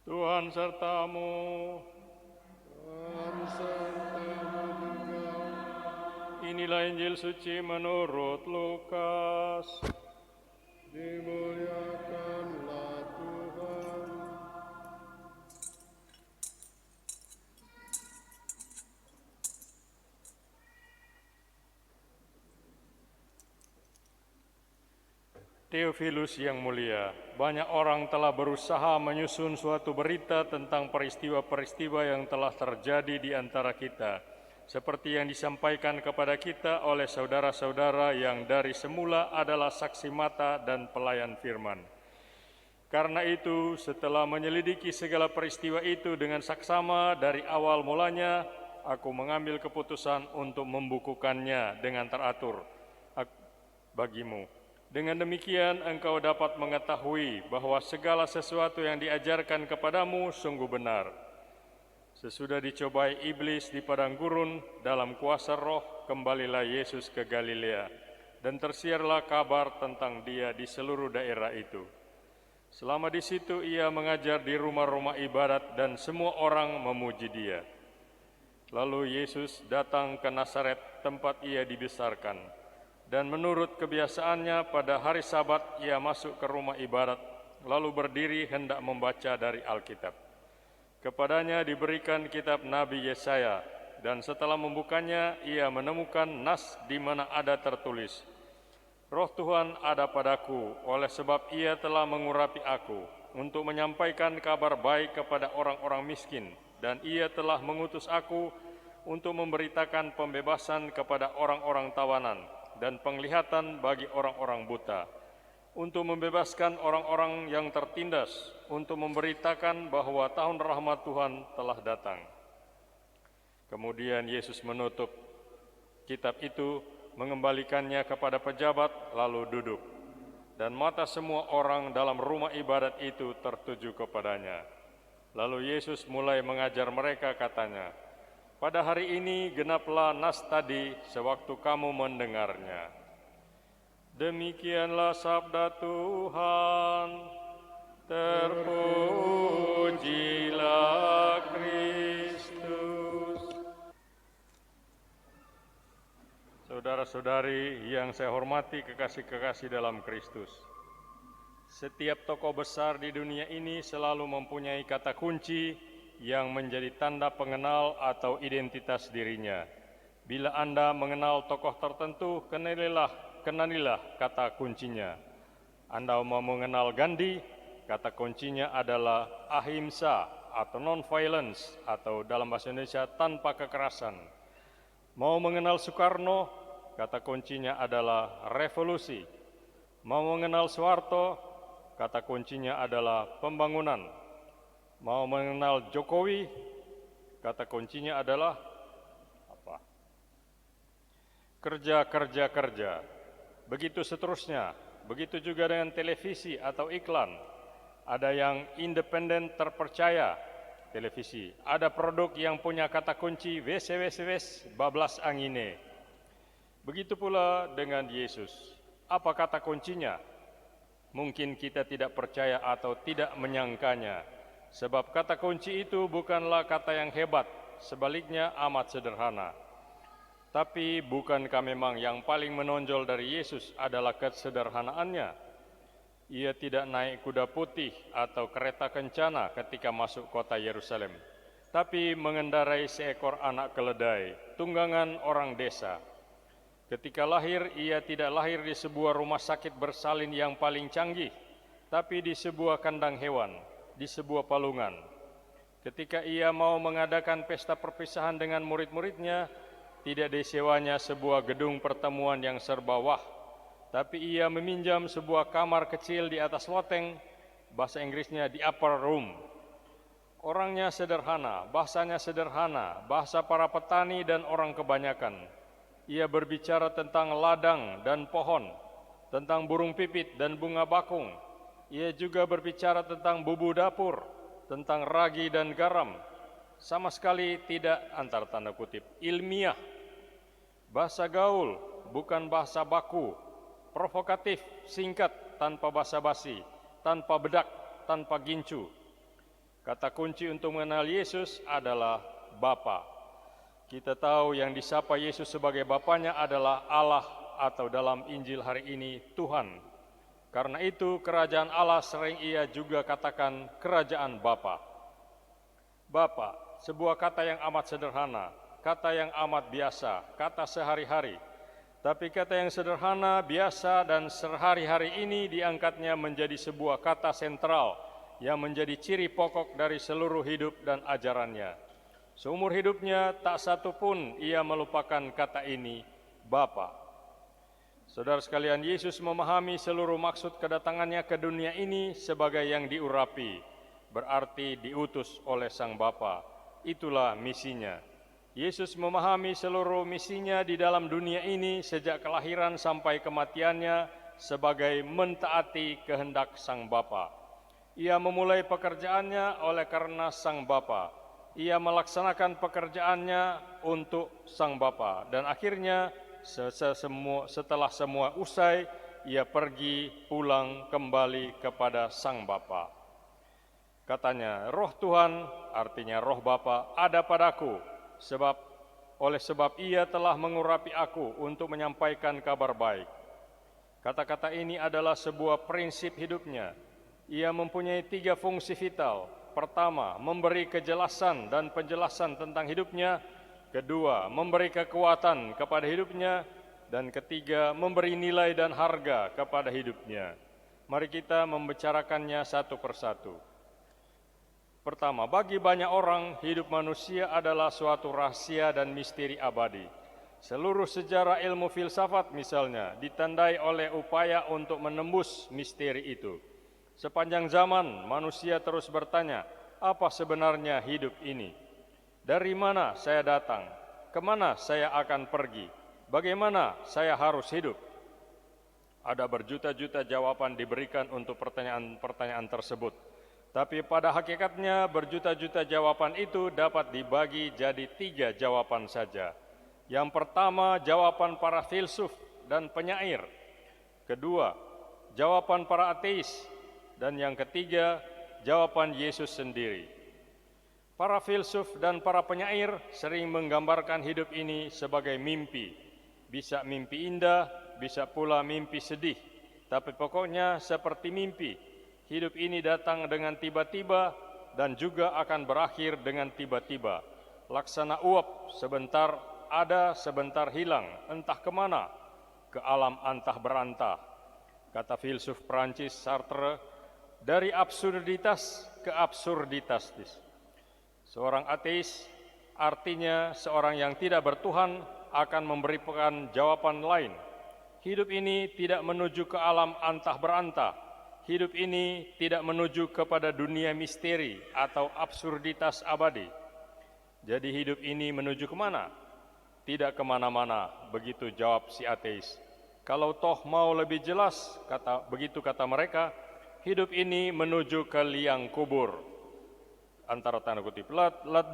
Tuhan sertamu. Tuhan sertamu juga. Inilah Injil suci menurut Lukas. Dimuliakanlah Tuhan. Theophilus yang mulia, banyak orang telah berusaha menyusun suatu berita tentang peristiwa-peristiwa yang telah terjadi di antara kita, seperti yang disampaikan kepada kita oleh saudara-saudara yang dari semula adalah saksi mata dan pelayan firman. Karena itu, setelah menyelidiki segala peristiwa itu dengan saksama dari awal mulanya, aku mengambil keputusan untuk membukukannya dengan teratur bagimu. Dengan demikian, engkau dapat mengetahui bahwa segala sesuatu yang diajarkan kepadamu sungguh benar. Sesudah dicobai iblis di padang gurun, dalam kuasa roh, kembalilah Yesus ke Galilea, dan tersiarlah kabar tentang dia di seluruh daerah itu. Selama di situ ia mengajar di rumah-rumah ibadat dan semua orang memuji dia. Lalu Yesus datang ke Nazaret, tempat ia dibesarkan. Dan menurut kebiasaannya pada hari Sabat ia masuk ke rumah ibadat, lalu berdiri hendak membaca dari Alkitab. Kepadanya diberikan kitab Nabi Yesaya, dan setelah membukanya ia menemukan nas di mana ada tertulis, Roh Tuhan ada padaku, oleh sebab ia telah mengurapi aku, untuk menyampaikan kabar baik kepada orang-orang miskin, dan ia telah mengutus aku untuk memberitakan pembebasan kepada orang-orang tawanan, dan penglihatan bagi orang-orang buta, untuk membebaskan orang-orang yang tertindas, untuk memberitakan bahwa tahun rahmat Tuhan telah datang. Kemudian Yesus menutup kitab itu, mengembalikannya kepada pejabat, lalu duduk. Dan mata semua orang dalam rumah ibadat itu tertuju kepadanya. Lalu Yesus mulai mengajar mereka, katanya, pada hari ini genaplah nas tadi sewaktu kamu mendengarnya. Demikianlah sabda Tuhan. Terpujilah Kristus. Saudara-saudari yang saya hormati, kekasih-kekasih dalam Kristus. Setiap tokoh besar di dunia ini selalu mempunyai kata kunci yang menjadi tanda pengenal atau identitas dirinya. Bila Anda mengenal tokoh tertentu, kenalilah kata kuncinya. Anda mau mengenal Gandhi, kata kuncinya adalah ahimsa atau non-violence, atau dalam bahasa Indonesia tanpa kekerasan. Mau mengenal Soekarno, kata kuncinya adalah revolusi. Mau mengenal Soeharto, kata kuncinya adalah pembangunan. Mau mengenal Jokowi, kata kuncinya adalah apa? Kerja, kerja, kerja. Begitu seterusnya. Begitu juga dengan televisi atau iklan. Ada yang independen terpercaya, televisi. Ada produk yang punya kata kunci wes bablas angine. Begitu pula dengan Yesus. Apa kata kuncinya? Mungkin kita tidak percaya atau tidak menyangkanya. Sebab kata kunci itu bukanlah kata yang hebat, sebaliknya amat sederhana. Tapi bukankah memang yang paling menonjol dari Yesus adalah kesederhanaannya? Ia tidak naik kuda putih atau kereta kencana ketika masuk kota Yerusalem, tapi mengendarai seekor anak keledai, tunggangan orang desa. Ketika lahir, ia tidak lahir di sebuah rumah sakit bersalin yang paling canggih, tapi di sebuah kandang hewan, di sebuah palungan. Ketika ia mau mengadakan pesta perpisahan dengan murid-muridnya, tidak disewanya sebuah gedung pertemuan yang serba wah, tapi ia meminjam sebuah kamar kecil di atas loteng, bahasa Inggrisnya di upper room. Orangnya sederhana, bahasanya sederhana, bahasa para petani dan orang kebanyakan. Ia berbicara tentang ladang dan pohon, tentang burung pipit dan bunga bakung. Ia juga berbicara tentang bumbu dapur, tentang ragi dan garam. Sama sekali tidak, antar tanda kutip, ilmiah. Bahasa gaul, bukan bahasa baku. Provokatif, singkat, tanpa basa-basi, tanpa bedak, tanpa gincu. Kata kunci untuk mengenal Yesus adalah Bapa. Kita tahu yang disapa Yesus sebagai Bapanya adalah Allah atau dalam Injil hari ini Tuhan. Karena itu kerajaan Allah sering ia juga katakan kerajaan Bapa. Bapa, sebuah kata yang amat sederhana, kata yang amat biasa, kata sehari-hari. Tapi kata yang sederhana, biasa, dan sehari-hari ini diangkatnya menjadi sebuah kata sentral yang menjadi ciri pokok dari seluruh hidup dan ajarannya. Seumur hidupnya tak satu pun ia melupakan kata ini, Bapa. Saudara sekalian, Yesus memahami seluruh maksud kedatangannya ke dunia ini sebagai yang diurapi, berarti diutus oleh Sang Bapa. Itulah misinya. Yesus memahami seluruh misinya di dalam dunia ini sejak kelahiran sampai kematiannya sebagai mentaati kehendak Sang Bapa. Ia memulai pekerjaannya oleh karena Sang Bapa. Ia melaksanakan pekerjaannya untuk Sang Bapa. Dan akhirnya setelah semua usai, ia pergi pulang kembali kepada Sang Bapa. Katanya, Roh Tuhan, artinya Roh Bapa, ada padaku, oleh sebab ia telah mengurapi aku untuk menyampaikan kabar baik. Kata-kata ini adalah sebuah prinsip hidupnya. Ia mempunyai 3 fungsi vital. Pertama, memberi kejelasan dan penjelasan tentang hidupnya. Kedua, memberi kekuatan kepada hidupnya. Dan ketiga, memberi nilai dan harga kepada hidupnya. Mari kita membicarakannya satu persatu. Pertama, bagi banyak orang, hidup manusia adalah suatu rahasia dan misteri abadi. Seluruh sejarah ilmu filsafat misalnya ditandai oleh upaya untuk menembus misteri itu. Sepanjang zaman, manusia terus bertanya, apa sebenarnya hidup ini? Dari mana saya datang? Kemana saya akan pergi? Bagaimana saya harus hidup? Ada berjuta-juta jawaban diberikan untuk pertanyaan-pertanyaan tersebut. Tapi pada hakikatnya berjuta-juta jawaban itu dapat dibagi jadi 3 jawaban saja. Yang pertama, jawaban para filsuf dan penyair. Kedua, jawaban para ateis. Dan yang ketiga, jawaban Yesus sendiri. Para filsuf dan para penyair sering menggambarkan hidup ini sebagai mimpi. Bisa mimpi indah, bisa pula mimpi sedih. Tapi pokoknya seperti mimpi. Hidup ini datang dengan tiba-tiba dan juga akan berakhir dengan tiba-tiba. Laksana uap, sebentar ada, sebentar hilang, entah kemana, ke alam antah berantah. Kata filsuf Prancis Sartre, dari absurditas ke absurditas. Seorang ateis artinya seorang yang tidak bertuhan akan memberikan jawaban lain. Hidup ini tidak menuju ke alam antah berantah. Hidup ini tidak menuju kepada dunia misteri atau absurditas abadi. Jadi hidup ini menuju kemana? Tidak kemana-mana, begitu jawab si ateis. Kalau toh mau lebih jelas, begitu kata mereka, hidup ini menuju ke liang kubur. Antara tanda kutip,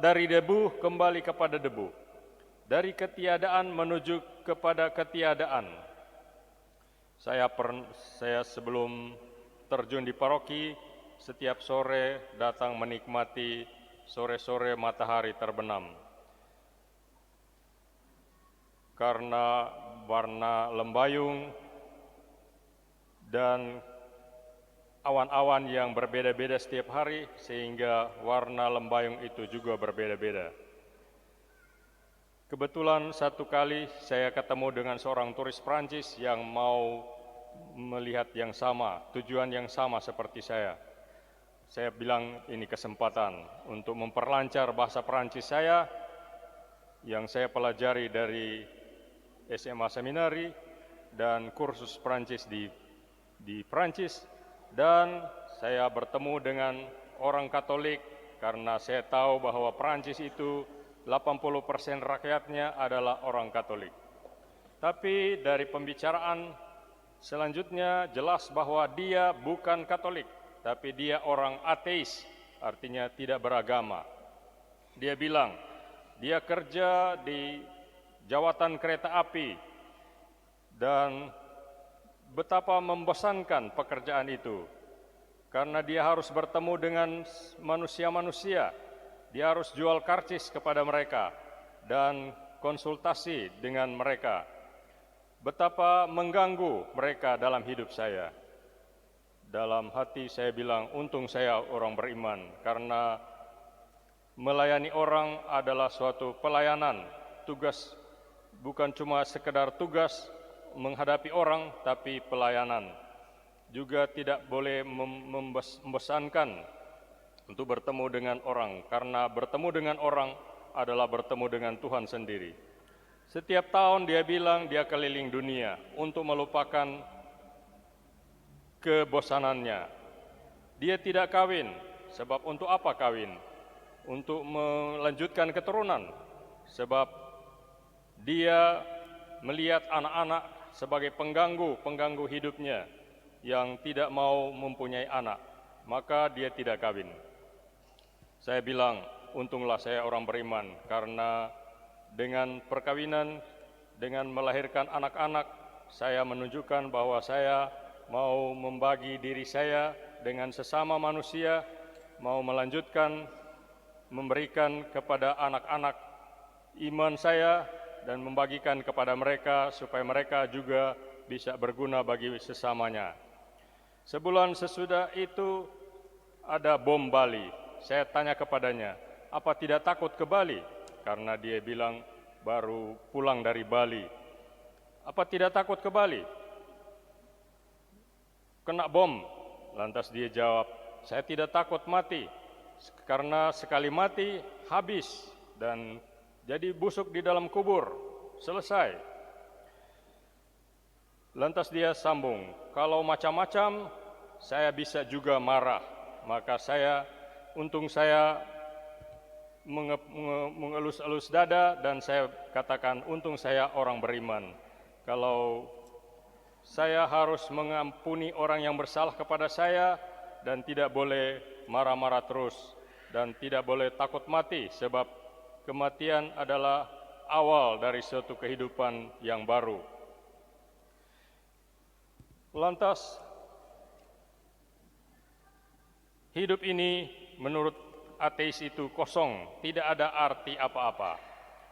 dari debu kembali kepada debu. Dari ketiadaan menuju kepada ketiadaan. Saya sebelum terjun di paroki, setiap sore datang menikmati sore-sore matahari terbenam. Karena warna lembayung dan awan-awan yang berbeda-beda setiap hari, sehingga warna lembayung itu juga berbeda-beda. Kebetulan satu kali saya ketemu dengan seorang turis Prancis yang mau melihat yang sama, tujuan yang sama seperti saya. Saya bilang ini kesempatan untuk memperlancar bahasa Prancis saya yang saya pelajari dari SMA Seminari dan kursus Prancis di Prancis, dan saya bertemu dengan orang Katolik karena saya tahu bahwa Prancis itu 80% rakyatnya adalah orang Katolik. Tapi dari pembicaraan selanjutnya jelas bahwa dia bukan Katolik, tapi dia orang ateis, artinya tidak beragama. Dia bilang, dia kerja di jawatan kereta api dan betapa membosankan pekerjaan itu. karena dia harus bertemu dengan manusia-manusia. Dia harus jual karcis kepada mereka dan konsultasi dengan mereka. Betapa mengganggu mereka dalam hidup saya. Dalam hati saya bilang, untung saya orang beriman, karena melayani orang adalah suatu pelayanan, tugas, bukan cuma sekedar tugas menghadapi orang, tapi pelayanan. Juga tidak boleh membosankan untuk bertemu dengan orang, karena bertemu dengan orang adalah bertemu dengan Tuhan sendiri. Setiap tahun dia bilang dia keliling dunia untuk melupakan kebosanannya. Dia tidak kawin, sebab untuk apa kawin? Untuk melanjutkan keturunan, sebab dia melihat anak-anak sebagai pengganggu hidupnya yang tidak mau mempunyai anak, maka dia tidak kawin. Saya bilang, untunglah saya orang beriman, karena dengan perkawinan, dengan melahirkan anak-anak, saya menunjukkan bahwa saya mau membagi diri saya dengan sesama manusia, mau melanjutkan, memberikan kepada anak-anak iman saya, dan membagikan kepada mereka supaya mereka juga bisa berguna bagi sesamanya. Sebulan sesudah itu ada bom Bali. Saya tanya kepadanya, apa tidak takut ke Bali? Karena dia bilang baru pulang dari Bali. Apa tidak takut ke Bali? Kena bom. Lantas dia jawab, saya tidak takut mati, karena sekali mati habis dan jadi busuk di dalam kubur, selesai. Lantas dia sambung, kalau macam-macam saya bisa juga marah, maka untung saya mengelus-elus dada dan saya katakan, untung saya orang beriman. Kalau saya harus mengampuni orang yang bersalah kepada saya dan tidak boleh marah-marah terus dan tidak boleh takut mati, sebab kematian adalah awal dari suatu kehidupan yang baru. Lantas, hidup ini menurut ateis itu kosong, tidak ada arti apa-apa.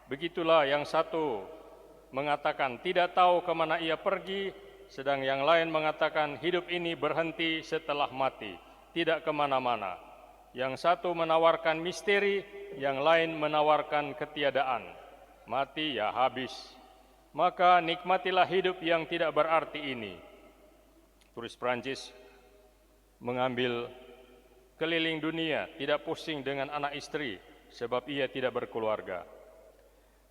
Begitulah yang satu mengatakan tidak tahu kemana ia pergi, sedang yang lain mengatakan hidup ini berhenti setelah mati, tidak kemana-mana. Yang satu menawarkan misteri, yang lain menawarkan ketiadaan. Mati ya habis. Maka nikmatilah hidup yang tidak berarti ini. Turis Prancis mengambil keliling dunia, tidak pusing dengan anak istri, sebab ia tidak berkeluarga.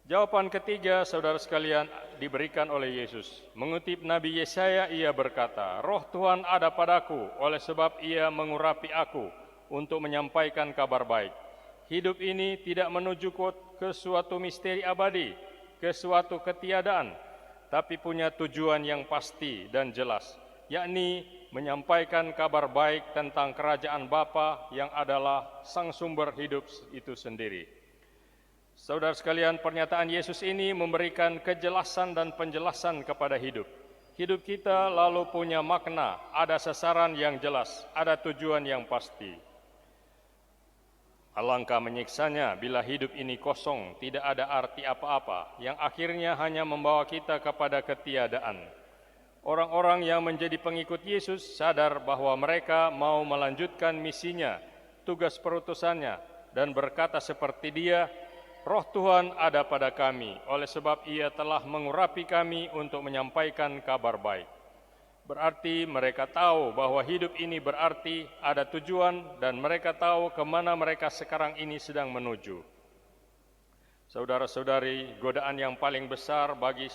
Jawaban ketiga, saudara sekalian, diberikan oleh Yesus. Mengutip Nabi Yesaya, ia berkata, Roh Tuhan ada padaku, oleh sebab ia mengurapi aku untuk menyampaikan kabar baik. Hidup ini tidak menuju ke suatu misteri abadi, ke suatu ketiadaan, tapi punya tujuan yang pasti dan jelas, yakni menyampaikan kabar baik tentang kerajaan Bapa yang adalah sang sumber hidup itu sendiri. Saudara sekalian, pernyataan Yesus ini memberikan kejelasan dan penjelasan kepada hidup. Hidup kita lalu punya makna, ada sasaran yang jelas, ada tujuan yang pasti. Alangkah menyiksanya bila hidup ini kosong, tidak ada arti apa-apa, yang akhirnya hanya membawa kita kepada ketiadaan. Orang-orang yang menjadi pengikut Yesus sadar bahwa mereka mau melanjutkan misinya, tugas perutusannya, dan berkata seperti dia, Roh Tuhan ada pada kami, oleh sebab ia telah mengurapi kami untuk menyampaikan kabar baik. Berarti mereka tahu bahwa hidup ini berarti ada tujuan dan mereka tahu kemana mereka sekarang ini sedang menuju. Saudara-saudari, godaan yang paling besar bagi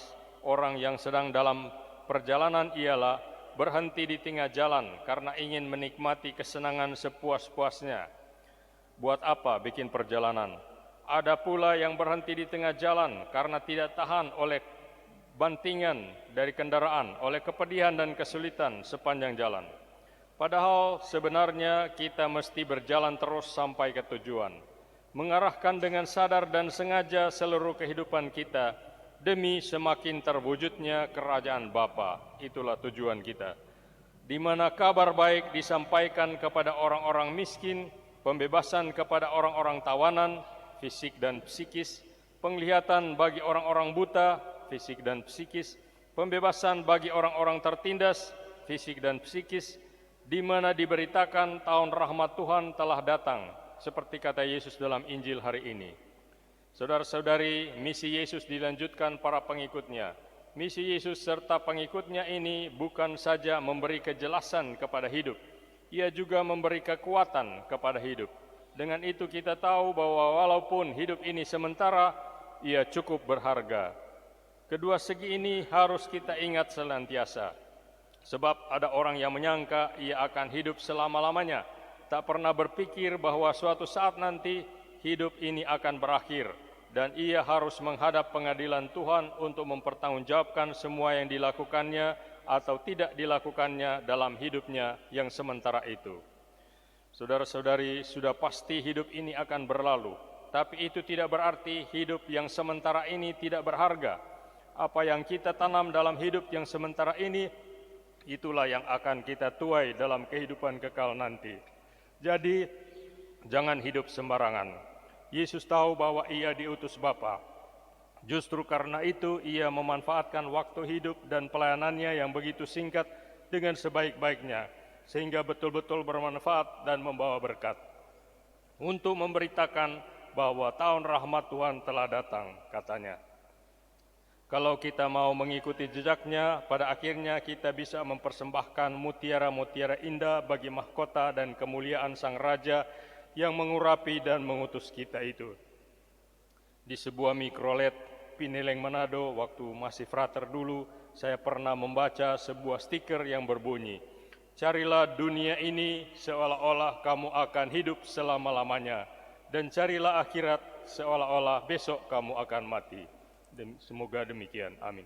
orang yang sedang dalam perjalanan ialah berhenti di tengah jalan karena ingin menikmati kesenangan sepuas-puasnya. Buat apa bikin perjalanan? Ada pula yang berhenti di tengah jalan karena tidak tahan oleh bantingan dari kendaraan, oleh kepedihan dan kesulitan sepanjang jalan. Padahal sebenarnya kita mesti berjalan terus sampai ke tujuan, mengarahkan dengan sadar dan sengaja seluruh kehidupan kita demi semakin terwujudnya kerajaan Bapa. Itulah tujuan kita. di mana kabar baik disampaikan kepada orang-orang miskin, pembebasan kepada orang-orang tawanan, fisik dan psikis, penglihatan bagi orang-orang buta, fisik dan psikis, pembebasan bagi orang-orang tertindas, fisik dan psikis, di mana diberitakan tahun rahmat Tuhan telah datang, seperti kata Yesus dalam Injil hari ini. Saudara-saudari, misi Yesus dilanjutkan para pengikutnya. Misi Yesus serta pengikutnya ini bukan saja memberi kejelasan kepada hidup, ia juga memberi kekuatan kepada hidup. Dengan itu kita tahu bahwa walaupun hidup ini sementara, ia cukup berharga. Kedua segi ini harus kita ingat senantiasa. Sebab ada orang yang menyangka ia akan hidup selama-lamanya, tak pernah berpikir bahwa suatu saat nanti hidup ini akan berakhir, dan ia harus menghadap pengadilan Tuhan untuk mempertanggungjawabkan semua yang dilakukannya atau tidak dilakukannya dalam hidupnya yang sementara itu. Saudara-saudari, sudah pasti hidup ini akan berlalu, tapi itu tidak berarti hidup yang sementara ini tidak berharga. Apa yang kita tanam dalam hidup yang sementara ini, itulah yang akan kita tuai dalam kehidupan kekal nanti. Jadi, jangan hidup sembarangan. Yesus tahu bahwa ia diutus Bapa. Justru karena itu ia memanfaatkan waktu hidup dan pelayanannya yang begitu singkat dengan sebaik-baiknya, sehingga betul-betul bermanfaat dan membawa berkat. Untuk memberitakan bahwa tahun rahmat Tuhan telah datang, katanya. Kalau kita mau mengikuti jejaknya, pada akhirnya kita bisa mempersembahkan mutiara-mutiara indah bagi mahkota dan kemuliaan Sang Raja yang mengurapi dan mengutus kita itu. Di sebuah mikrolet Pineleng Manado, waktu masih frater dulu, saya pernah membaca sebuah stiker yang berbunyi, "Carilah dunia ini seolah-olah kamu akan hidup selama-lamanya, dan carilah akhirat seolah-olah besok kamu akan mati." Semoga demikian. Amin.